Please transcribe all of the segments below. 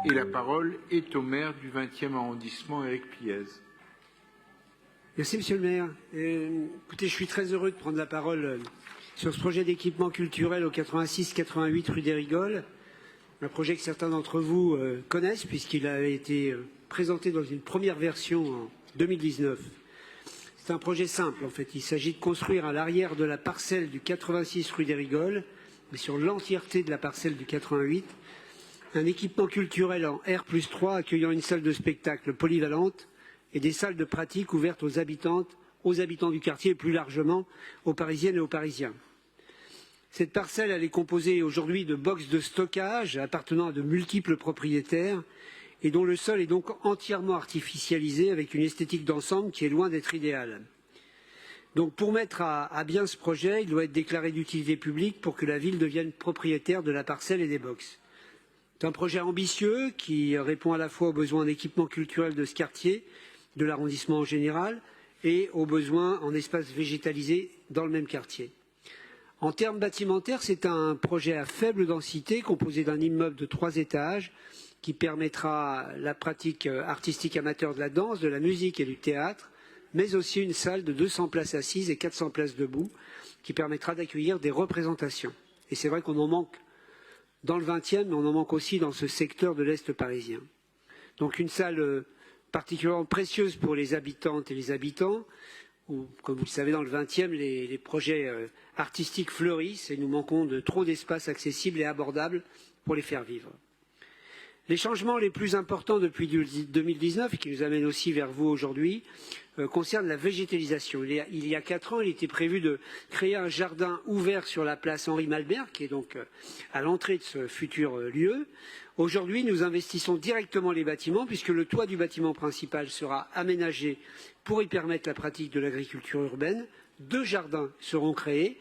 Et la parole est au maire du 20e arrondissement, Éric Piez. Merci, Monsieur le maire. Écoutez, je suis très heureux de prendre la parole sur ce projet d'équipement culturel au 86-88 rue des Rigoles. Un projet que certains d'entre vous connaissent puisqu'il a été présenté dans une première version en 2019. C'est un projet simple en fait. Il s'agit de construire à l'arrière de la parcelle du 86 rue des Rigoles, mais sur l'entièreté de la parcelle du 88, un équipement culturel en R+3 accueillant une salle de spectacle polyvalente et des salles de pratique ouvertes aux habitants du quartier et plus largement aux Parisiennes et aux Parisiens. Cette parcelle, elle est composée aujourd'hui de boxes de stockage appartenant à de multiples propriétaires et dont le sol est donc entièrement artificialisé avec une esthétique d'ensemble qui est loin d'être idéale. Donc pour mettre à bien ce projet, il doit être déclaré d'utilité publique pour que la ville devienne propriétaire de la parcelle et des boxes. C'est un projet ambitieux qui répond à la fois aux besoins d'équipement culturel de ce quartier, de l'arrondissement en général, et aux besoins en espaces végétalisés dans le même quartier. En termes bâtimentaires, c'est un projet à faible densité composé d'un immeuble de 3 étages qui permettra la pratique artistique amateur de la danse, de la musique et du théâtre, mais aussi une salle de 200 places assises et 400 places debout qui permettra d'accueillir des représentations. Et c'est vrai qu'on en manque dans le 20e, mais on en manque aussi dans ce secteur de l'Est parisien. Donc une salle particulièrement précieuse pour les habitantes et les habitants, où, comme vous le savez, dans le 20e, les projets artistiques fleurissent et nous manquons de trop d'espaces accessibles et abordables pour les faire vivre. Les changements les plus importants depuis 2019 et qui nous amènent aussi vers vous aujourd'hui concernent la végétalisation. Il y a 4 ans, il était prévu de créer un jardin ouvert sur la place Henri Malberg, qui est donc à l'entrée de ce futur lieu. Aujourd'hui, nous investissons directement les bâtiments puisque le toit du bâtiment principal sera aménagé pour y permettre la pratique de l'agriculture urbaine. 2 jardins seront créés.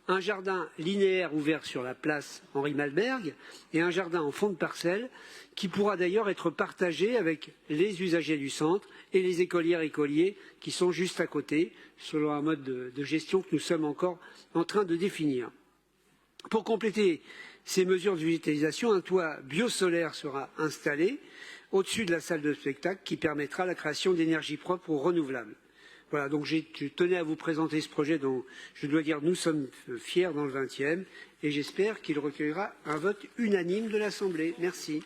Un jardin linéaire ouvert sur la place Henri Malberg et un jardin en fond de parcelle qui pourra d'ailleurs être partagé avec les usagers du centre et les écolières et écoliers qui sont juste à côté, selon un mode de gestion que nous sommes encore en train de définir. Pour compléter ces mesures de végétalisation, un toit biosolaire sera installé au-dessus de la salle de spectacle qui permettra la création d'énergie propre ou renouvelable. Voilà, donc je tenais à vous présenter ce projet dont je dois dire nous sommes fiers dans le 20e et j'espère qu'il recueillera un vote unanime de l'Assemblée. Merci.